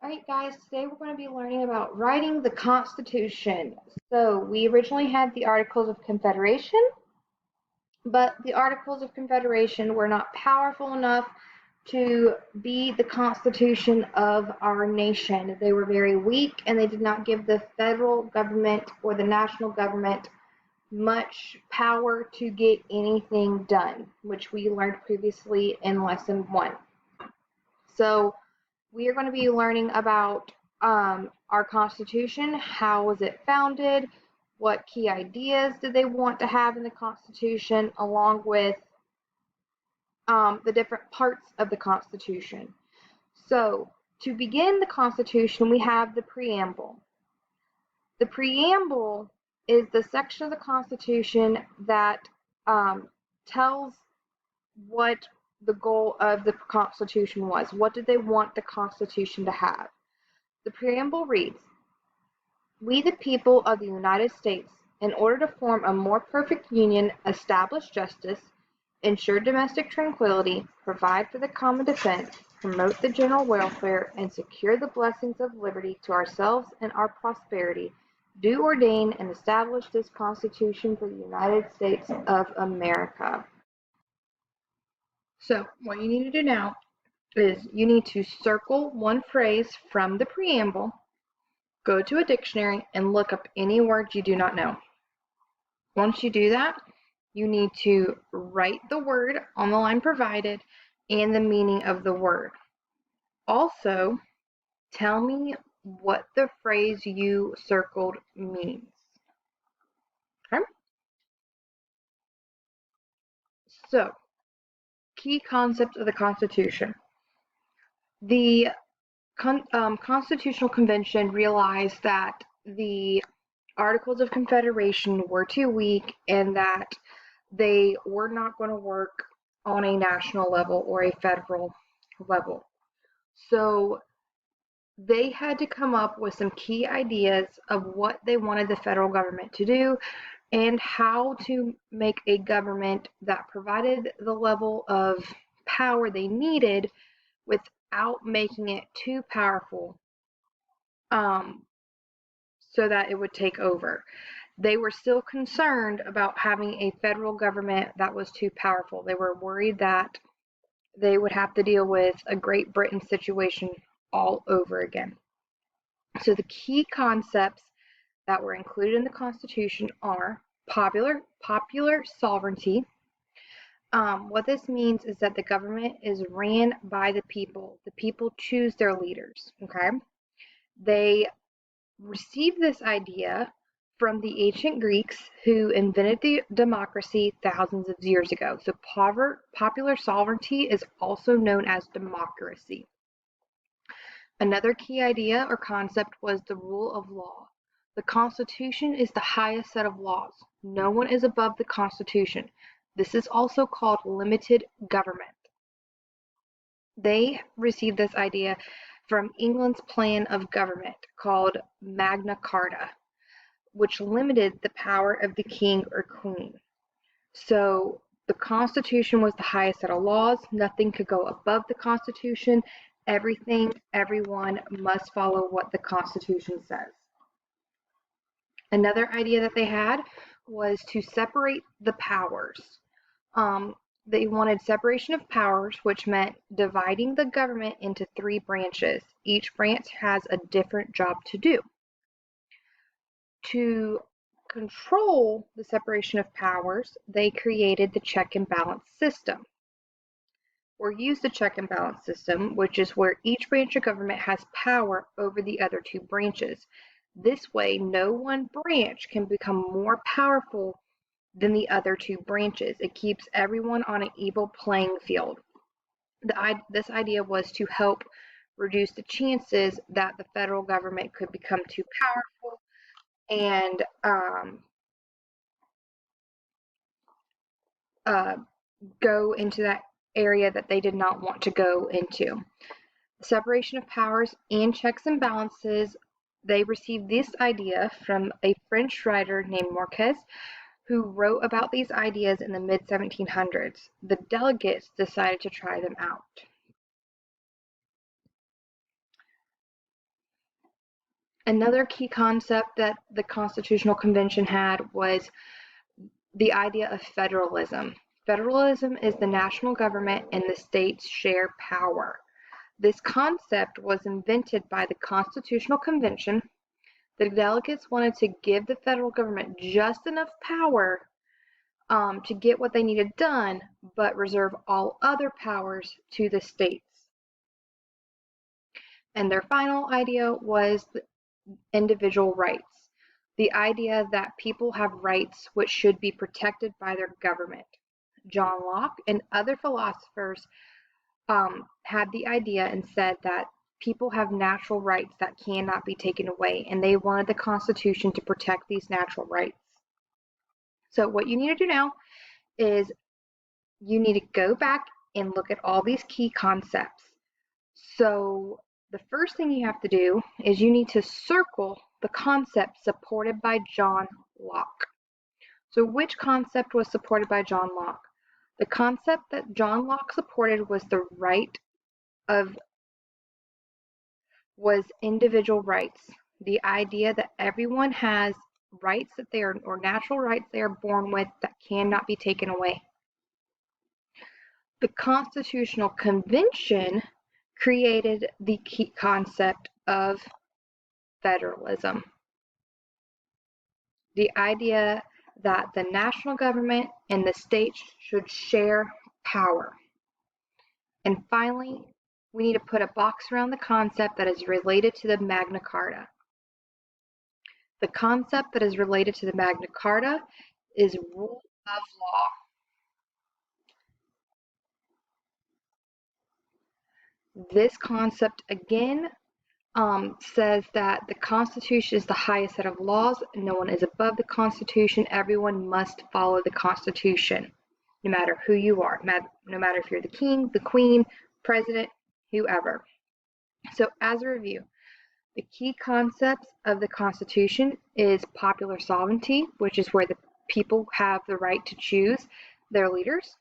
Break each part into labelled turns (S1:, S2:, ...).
S1: Alright guys, today we're going to be learning about writing the Constitution. So we originally had the Articles of Confederation, but the Articles of Confederation were not powerful enough to be the Constitution of our nation. They were very weak and they did not give the federal government or the national government much power to get anything done, which we learned previously in lesson 1. So we are going to be learning about our Constitution. How was it founded? What key ideas did they want to have in the Constitution, along with the different parts of the Constitution. So, to begin the Constitution, we have the preamble. The preamble is the section of the Constitution that tells what the goal of the Constitution was. What did they want the Constitution to have? The preamble reads, "We the people of the United States, in order to form a more perfect union, establish justice, ensure domestic tranquillity, provide for the common defense, promote the general welfare, and secure the blessings of liberty to ourselves and our posterity, do ordain and establish this Constitution for the United States of America." So, what you need to do now is you need to circle one phrase from the preamble. Go to a dictionary and look up any words you do not know. Once you do that, you need to write the word on the line provided and the meaning of the word. Also, tell me what the phrase you circled means. Okay? So, key concepts of the Constitution. The Constitutional Convention realized that the Articles of Confederation were too weak and that they were not going to work on a national level or a federal level. So they had to come up with some key ideas of what they wanted the federal government to do and how to make a government that provided the level of power they needed without making it too powerful, so that it would take over. They were still concerned about having a federal government that was too powerful. They were worried that they would have to deal with a Great Britain situation all over again. So the key concepts that were included in the Constitution are popular sovereignty. What this means is that the government is ran by the people. The people choose their leaders. Okay, they received this idea from the ancient Greeks who invented the democracy thousands of years ago. So popular sovereignty is also known as democracy. Another key idea or concept was the rule of law. The Constitution is the highest set of laws. No one is above the Constitution. This is also called limited government. They received this idea from England's plan of government called Magna Carta, which limited the power of the king or queen. So the Constitution was the highest set of laws. Nothing could go above the Constitution. Everyone must follow what the Constitution says. Another idea that they had was to separate the powers. They wanted separation of powers, which meant dividing the government into 3 branches. Each branch has a different job to do. To control the separation of powers, they created the check and balance system, or used the check and balance system, which is where each branch of government has power over the other 2 branches. This way, no one branch can become more powerful than the other 2 branches. It keeps everyone on an equal playing field. This idea was to help reduce the chances that the federal government could become too powerful and go into that area that they did not want to go into. Separation of powers and checks and balances, they received this idea from a French writer named Marquez, who wrote about these ideas in the mid-1700s. The delegates decided to try them out. Another key concept that the Constitutional Convention had was the idea of federalism. Federalism is the national government and the states share power. This concept was invented by the Constitutional Convention. The delegates wanted to give the federal government just enough power to get what they needed done, but reserve all other powers to the states. And their final idea was individual rights. The idea that people have rights which should be protected by their government. John Locke and other philosophers had the idea and said that people have natural rights that cannot be taken away, and they wanted the Constitution to protect these natural rights. So what you need to do now is you need to go back and look at all these key concepts. So the first thing you have to do is you need to circle the concept supported by John Locke. So which concept was supported by John Locke? The concept that John Locke supported was individual rights. The idea that everyone has rights that they are, or natural rights they are born with that cannot be taken away. The Constitutional Convention created the key concept of federalism. The idea that the national government and the states should share power. And finally, we need to put a box around the concept that is related to the Magna Carta. The concept that is related to the Magna Carta is rule of law. This concept again says that the Constitution is the highest set of laws. No one is above the Constitution. Everyone must follow the Constitution, no matter who you are, no matter if you're the king, the queen, president, whoever. So as a review, the key concepts of the Constitution is popular sovereignty, which is where the people have the right to choose their leaders.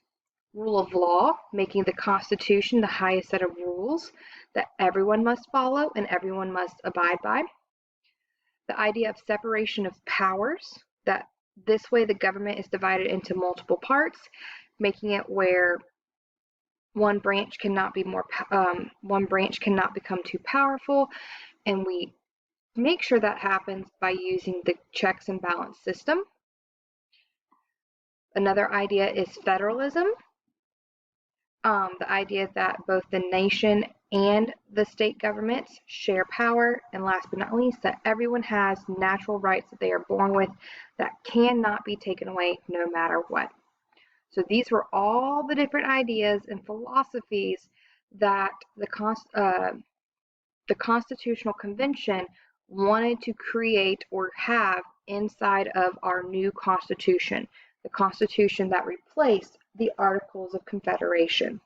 S1: Rule of law, making the Constitution the highest set of rules that everyone must follow and everyone must abide by. The idea of separation of powers, that this way the government is divided into multiple parts, making it where one branch cannot become too powerful, and we make sure that happens by using the checks and balance system. Another idea is federalism. The idea that both the nation and the state governments share power, and last but not least, that everyone has natural rights that they are born with that cannot be taken away no matter what. So these were all the different ideas and philosophies that the Constitutional Convention wanted to create or have inside of our new Constitution, the Constitution that replaced the Articles of Confederation.